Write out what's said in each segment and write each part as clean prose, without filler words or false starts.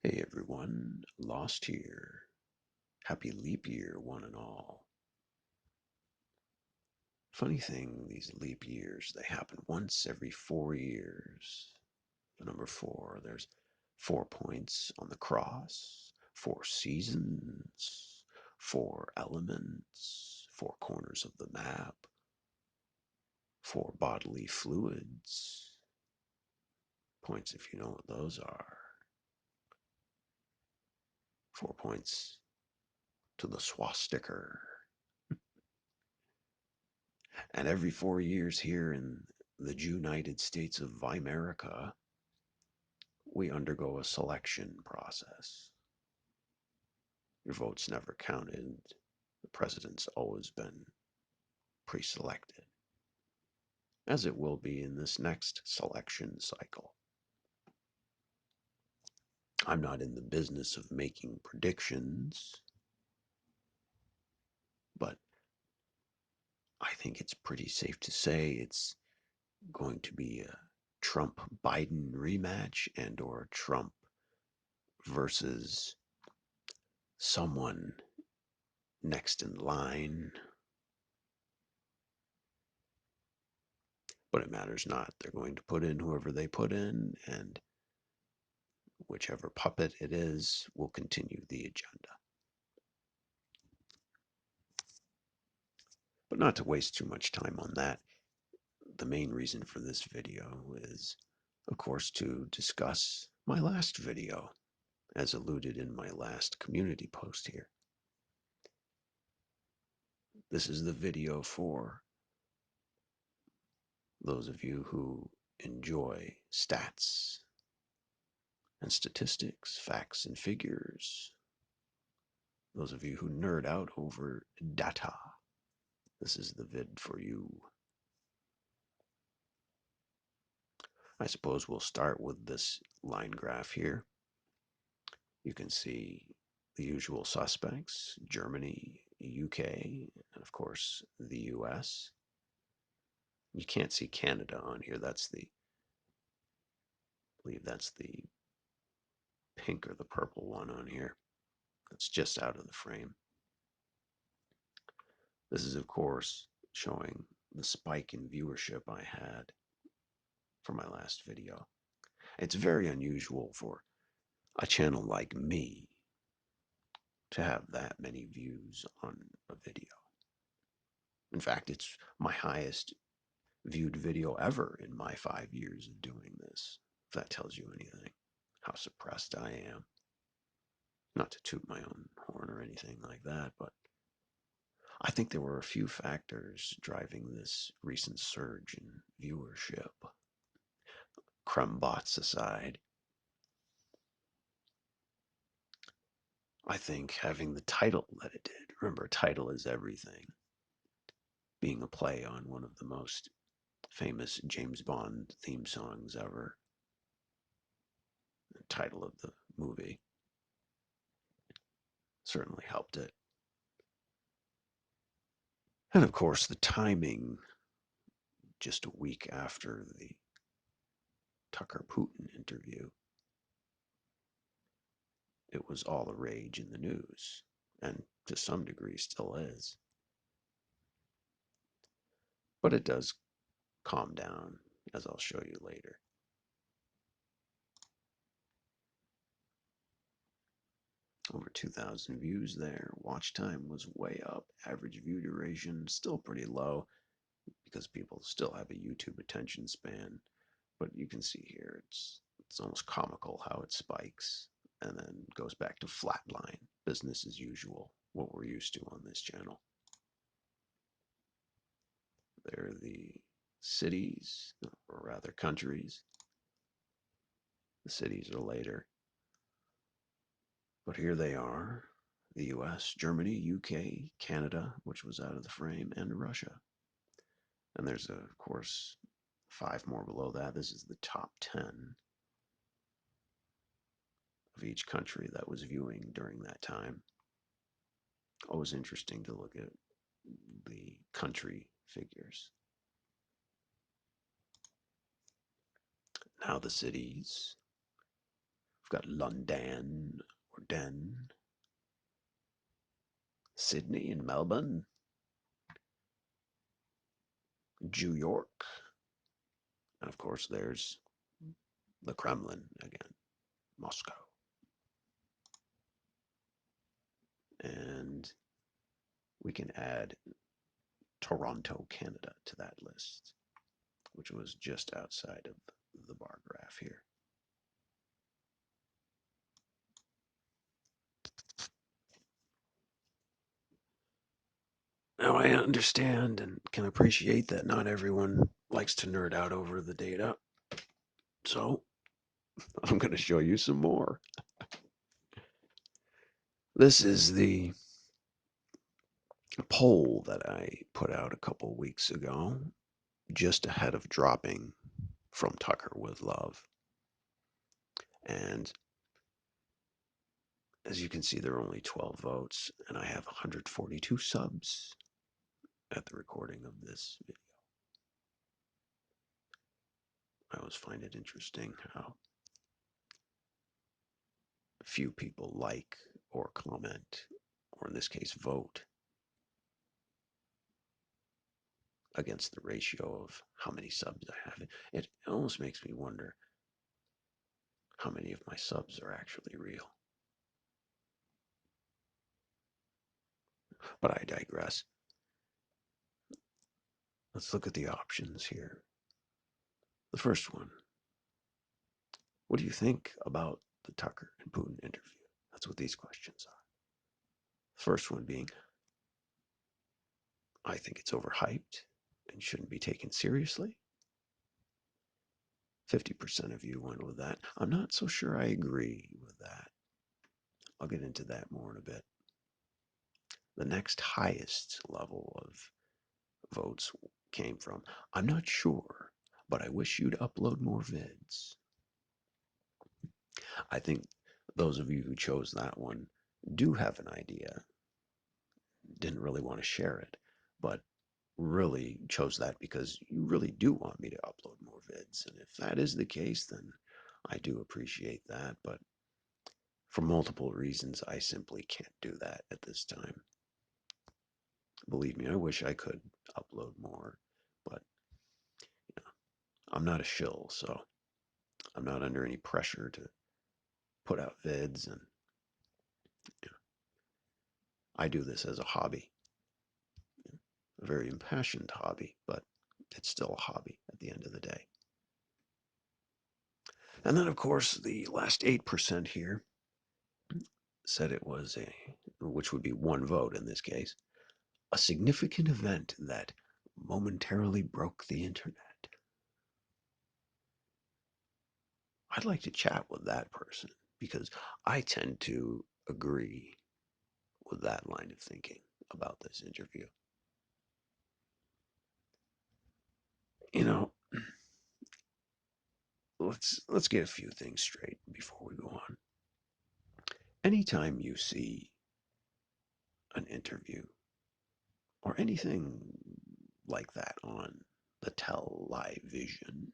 Hey everyone, Lost here. Happy leap year, one and all. Funny thing, these leap years, they happen once every 4 years. The number four, there's 4 points on the cross, 4 seasons, 4 elements, 4 corners of the map, 4 bodily fluids. Points if you know what those are. 4 points to the swastika. And every 4 years here in the United States of America, we undergo a selection process. Your vote's never counted. The president's always been pre-selected, as it will be in this next selection cycle. I'm not in the business of making predictions, but I think it's pretty safe to say it's going to be a Trump-Biden rematch and or Trump versus someone next in line, but it matters not. They're going to put in whoever they put in, and whichever puppet it is will continue the agenda. But not to waste too much time on that, the main reason for this video is, of course, to discuss my last video, as alluded in my last community post here. This is the video for those of you who enjoy stats and statistics, facts and figures. Those of you who nerd out over data, this is the vid for you. I suppose we'll start with this line graph here. You can see the usual suspects, Germany, UK, and of course the US. You can't see Canada on here. I believe that's the pink or the purple one on here. That's just out of the frame. This is, of course, showing the spike in viewership I had for my last video. It's very unusual for a channel like me to have that many views on a video. In fact, it's my highest viewed video ever in my 5 years of doing this, if that tells you anything. How suppressed I am. Not to toot my own horn or anything like that, but I think there were a few factors driving this recent surge in viewership. Krembots aside, I think having the title that it did, remember, title is everything, being a play on one of the most famous James Bond theme songs ever, the title of the movie, certainly helped it. And of course, the timing, just a week after the Tucker Putin interview, it was all the rage in the news, and to some degree still is. But it does calm down, as I'll show you later. Over 2,000 views there. Watch time was way up. Average view duration still pretty low because people still have a YouTube attention span. But you can see here, it's almost comical how it spikes and then goes back to flatline, business as usual, what we're used to on this channel. There are the cities, or rather countries. The cities are later. But here they are, the US, Germany, UK, Canada, which was out of the frame, and Russia. And there's, of course, 5 more below that. This is the top 10 of each country that was viewing during that time. Always interesting to look at the country figures. Now the cities. We've got London or Den, Sydney and Melbourne, New York, and of course there's the Kremlin again, Moscow. And we can add Toronto, Canada to that list, which was just outside of the bar graph here. Now, I understand and can appreciate that not everyone likes to nerd out over the data, so I'm going to show you some more. This is the poll that I put out a couple weeks ago, just ahead of dropping From Tucker with Love. And as you can see, there are only 12 votes, and I have 142 subs at the recording of this video. I always find it interesting how few people like or comment, or in this case, vote against the ratio of how many subs I have. It almost makes me wonder how many of my subs are actually real. But I digress. Let's look at the options here. The first one. What do you think about the Tucker and Putin interview? That's what these questions are. First one being, I think it's overhyped and shouldn't be taken seriously. 50% of you went with that. I'm not so sure I agree with that. I'll get into that more in a bit. The next highest level of votes came from, I'm not sure, but I wish you'd upload more vids. I think those of you who chose that one do have an idea, didn't really want to share it, but really chose that because you really do want me to upload more vids. And if that is the case, then I do appreciate that. But for multiple reasons, I simply can't do that at this time. Believe me, I wish I could upload more, but you know, I'm not a shill, so I'm not under any pressure to put out vids. And you know, I do this as a hobby, a very impassioned hobby, but it's still a hobby at the end of the day. And then, of course, the last 8% here said it was which would be one vote in this case, a significant event that momentarily broke the internet. I'd like to chat with that person because I tend to agree with that line of thinking about this interview. You know, let's get a few things straight before we go on. Anytime you see an interview or anything like that on the television,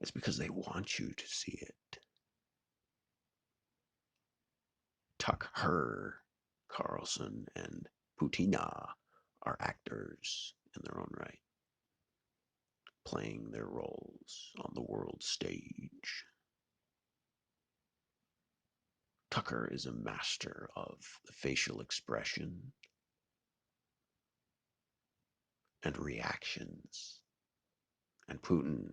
it's because they want you to see it. Tucker Carlson and Putina are actors in their own right, playing their roles on the world stage. Tucker is a master of the facial expression and reactions. And Putin,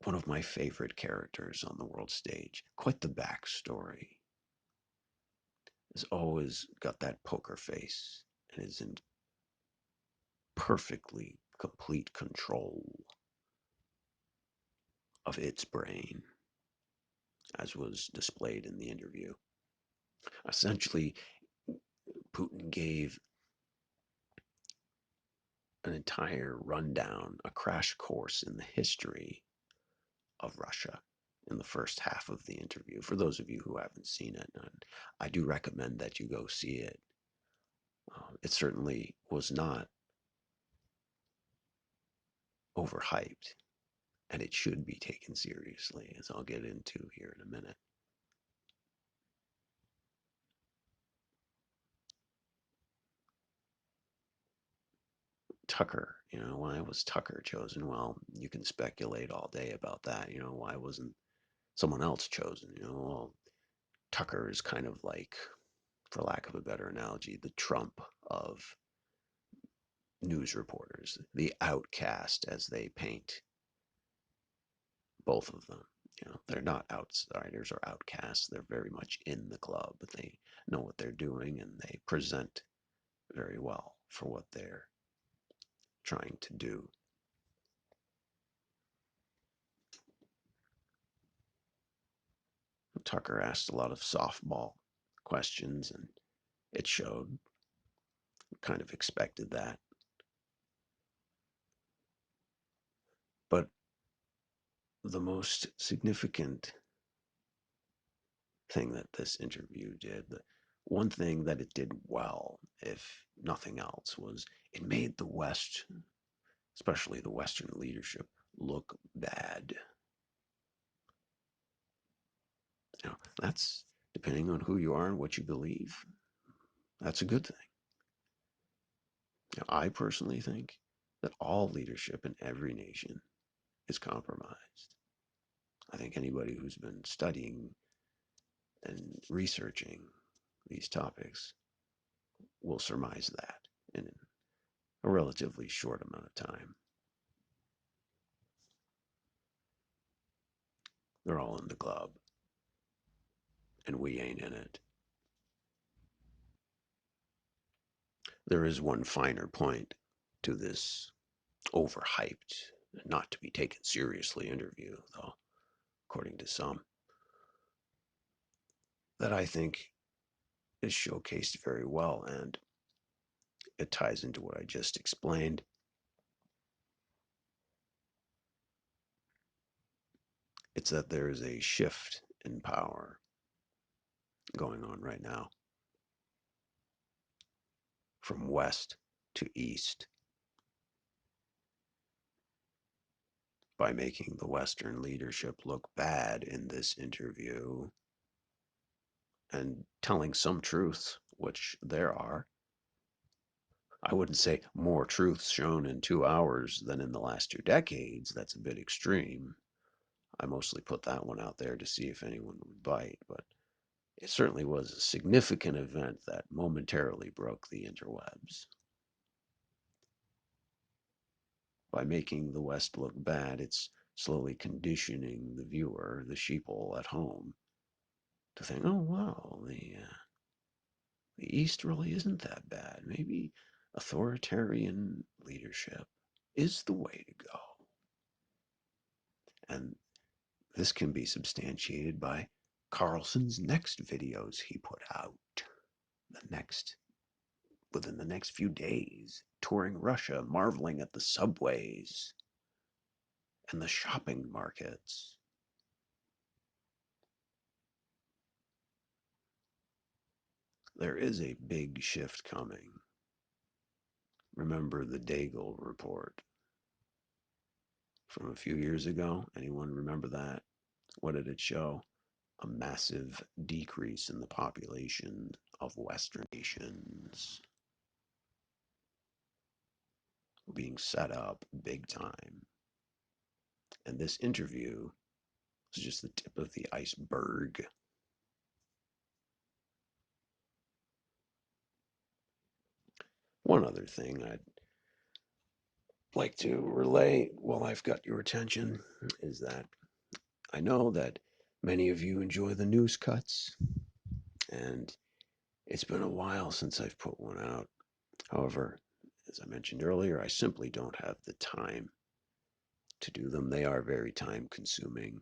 one of my favorite characters on the world stage, quite the backstory, has always got that poker face and is in perfectly complete control of its brain, as was displayed in the interview. Essentially, Putin gave an entire rundown, a crash course in the history of Russia in the first half of the interview. For those of you who haven't seen it, and I do recommend that you go see it. It certainly was not overhyped. and it should be taken seriously, as I'll get into here in a minute. Tucker, why was Tucker chosen? Well, you can speculate all day about that. Why wasn't someone else chosen? Well, Tucker is kind of like, for lack of a better analogy, the Trump of news reporters, the outcast as they paint both of them. They're not outsiders or outcasts. They're very much in the club, but they know what they're doing and they present very well for what they're trying to do. Tucker asked a lot of softball questions, and it showed. Kind of expected that. But the most significant thing that this interview did, the one thing that it did well, if nothing else, was it made the West, especially the Western leadership, look bad. That's depending on who you are and what you believe. That's a good thing. I personally think that all leadership in every nation is compromised. I think anybody who's been studying and researching these topics will surmise that in a relatively short amount of time. They're all in the club, and we ain't in it. There is one finer point to this overhyped, not to be taken seriously interview, though, according to some, that I think is showcased very well, and it ties into what I just explained. It's that there is a shift in power going on right now from west to east by making the Western leadership look bad in this interview and telling some truths, which there are. I wouldn't say more truths shown in 2 hours than in the last 2 decades. That's a bit extreme. I mostly put that one out there to see if anyone would bite, but it certainly was a significant event that momentarily broke the interwebs. By making the West look bad, it's slowly conditioning the viewer, the sheeple at home, to think, oh, wow, the East really isn't that bad. Maybe authoritarian leadership is the way to go. And this can be substantiated by Carlson's next videos he put out. Within the next few days, touring Russia, marveling at the subways and the shopping markets. There is a big shift coming. Remember the Daigle report from a few years ago? Anyone remember that? What did it show? A massive decrease in the population of Western nations being set up big time. And this interview is just the tip of the iceberg. One other thing I'd like to relay while I've got your attention is that I know that many of you enjoy the news cuts, and it's been a while since I've put one out. However, as I mentioned earlier, I simply don't have the time to do them. They are very time consuming,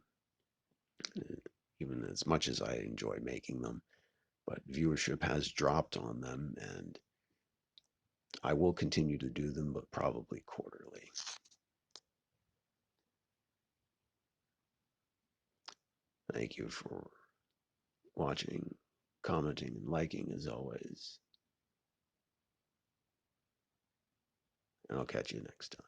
even as much as I enjoy making them. But viewership has dropped on them, and I will continue to do them, but probably quarterly. Thank you for watching, commenting, and liking as always. And I'll catch you next time.